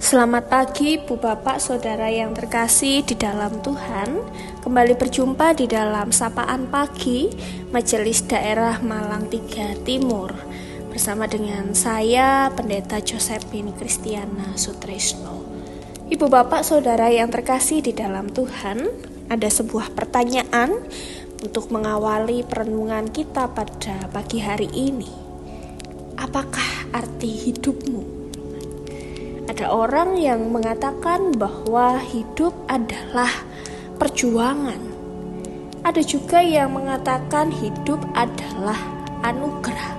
Selamat pagi Bu Bapak Saudara yang terkasih di dalam Tuhan. Kembali berjumpa di dalam Sapaan Pagi Majelis Daerah Malang 3 Timur bersama dengan saya Pendeta Josephine Kristiana Sutrisno. Ibu Bapak Saudara yang terkasih di dalam Tuhan, ada sebuah pertanyaan untuk mengawali perenungan kita pada pagi hari ini. Apakah arti hidupmu? Ada orang yang mengatakan bahwa hidup adalah perjuangan. Ada juga yang mengatakan hidup adalah anugerah.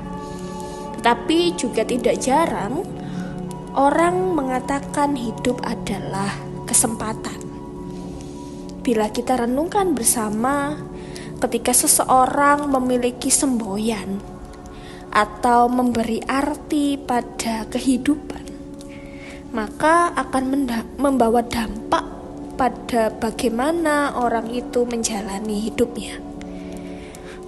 Tetapi juga tidak jarang orang mengatakan hidup adalah kesempatan. Bila kita renungkan bersama, ketika seseorang memiliki semboyan atau memberi arti pada kehidupan, maka akan membawa dampak pada bagaimana orang itu menjalani hidupnya.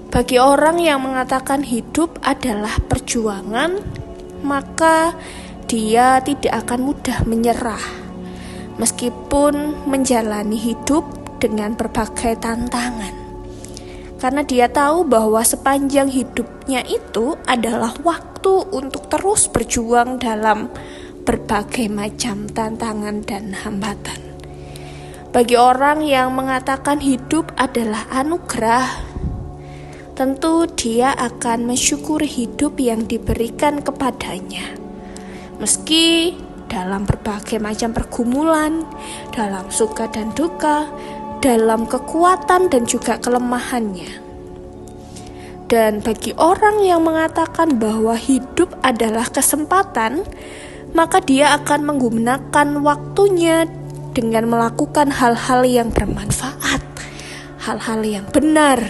Bagi orang yang mengatakan hidup adalah perjuangan, maka dia tidak akan mudah menyerah, meskipun menjalani hidup dengan berbagai tantangan. Karena dia tahu bahwa sepanjang hidupnya itu adalah waktu untuk terus berjuang dalam berbagai macam tantangan dan hambatan. Bagi orang yang mengatakan hidup adalah anugerah, tentu dia akan mensyukuri hidup yang diberikan kepadanya. Meski dalam berbagai macam pergumulan, dalam suka dan duka, dalam kekuatan dan juga kelemahannya. Dan bagi orang yang mengatakan bahwa hidup adalah kesempatan, maka dia akan menggunakan waktunya dengan melakukan hal-hal yang bermanfaat, hal-hal yang benar,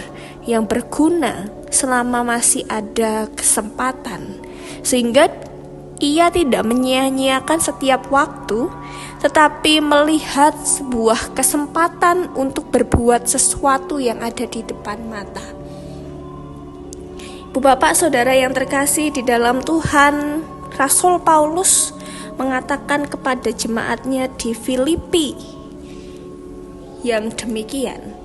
yang berguna selama masih ada kesempatan, sehingga ia tidak menyia-nyiakan setiap waktu, tetapi melihat sebuah kesempatan untuk berbuat sesuatu yang ada di depan mata. Bu Bapak Saudara yang terkasih di dalam Tuhan, Rasul Paulus mengatakan kepada jemaatnya di Filipi yang demikian,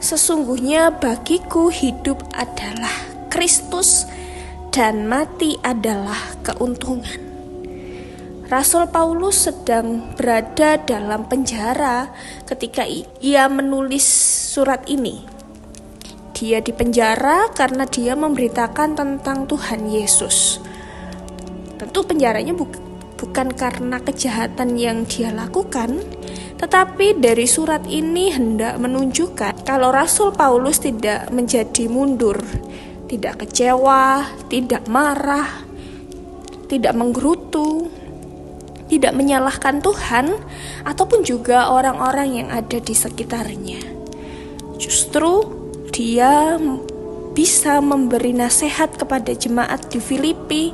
sesungguhnya bagiku hidup adalah Kristus dan mati adalah keuntungan. Rasul Paulus sedang berada dalam penjara ketika ia menulis surat ini. Dia dipenjara karena dia memberitakan tentang Tuhan Yesus. Tentu penjaranya bukan karena kejahatan yang dia lakukan, tetapi dari surat ini hendak menunjukkan kalau Rasul Paulus tidak menjadi mundur, tidak kecewa, tidak marah, tidak menggerutu, tidak menyalahkan Tuhan ataupun juga orang-orang yang ada di sekitarnya. Justru dia bisa memberi nasihat kepada jemaat di Filipi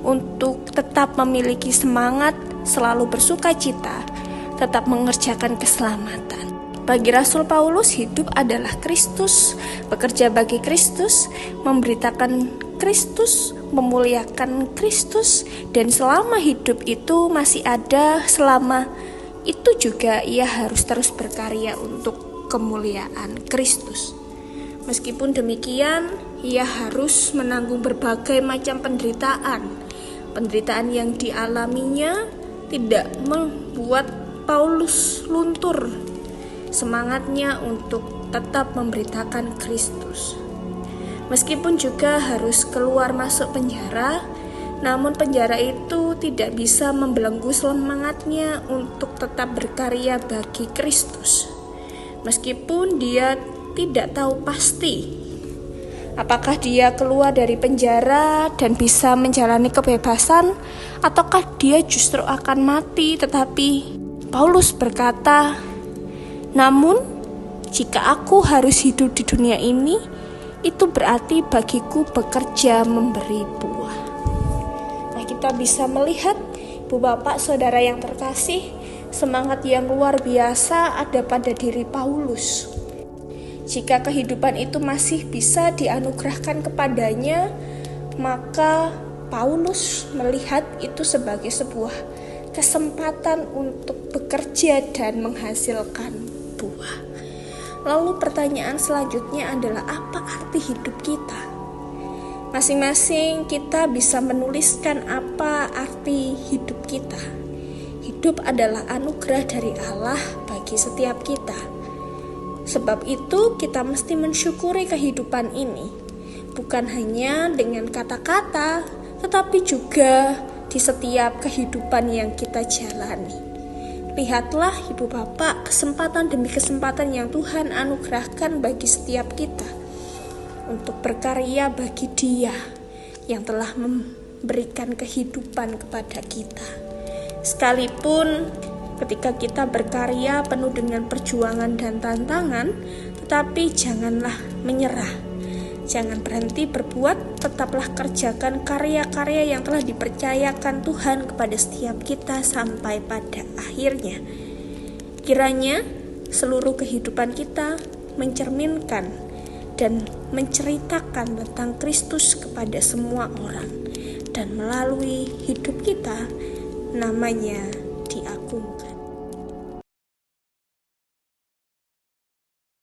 untuk tetap memiliki semangat, selalu bersukacita, tetap mengerjakan keselamatan. Bagi Rasul Paulus, hidup adalah Kristus, bekerja bagi Kristus, memberitakan Kristus, memuliakan Kristus, dan selama hidup itu masih ada, selama itu juga ia harus terus berkarya untuk kemuliaan Kristus. Meskipun demikian, ia harus menanggung berbagai macam penderitaan. Penderitaan yang dialaminya tidak membuat Paulus luntur semangatnya untuk tetap memberitakan Kristus. Meskipun juga harus keluar masuk penjara, namun penjara itu tidak bisa membelenggu semangatnya untuk tetap berkarya bagi Kristus. Meskipun dia tidak tahu pasti apakah dia keluar dari penjara dan bisa menjalani kebebasan, ataukah dia justru akan mati. Tetapi Paulus berkata, namun jika aku harus hidup di dunia ini, itu berarti bagiku bekerja memberi buah. Nah, kita bisa melihat, Bu Bapak Saudara yang terkasih, semangat yang luar biasa ada pada diri Paulus. Jika kehidupan itu masih bisa dianugerahkan kepadanya, maka Paulus melihat itu sebagai sebuah kesempatan untuk bekerja dan menghasilkan buah. Lalu pertanyaan selanjutnya adalah, apa arti hidup kita? Masing-masing kita bisa menuliskan apa arti hidup kita. Hidup adalah anugerah dari Allah bagi setiap kita. Sebab itu kita mesti mensyukuri kehidupan ini, bukan hanya dengan kata-kata, tetapi juga di setiap kehidupan yang kita jalani. Lihatlah Ibu Bapak, kesempatan demi kesempatan yang Tuhan anugerahkan bagi setiap kita untuk berkarya bagi Dia yang telah memberikan kehidupan kepada kita. Sekalipun ketika kita berkarya penuh dengan perjuangan dan tantangan, tetapi janganlah menyerah. Jangan berhenti berbuat, tetaplah kerjakan karya-karya yang telah dipercayakan Tuhan kepada setiap kita sampai pada akhirnya. Kiranya seluruh kehidupan kita mencerminkan dan menceritakan tentang Kristus kepada semua orang, dan melalui hidup kita namanya diagungkan.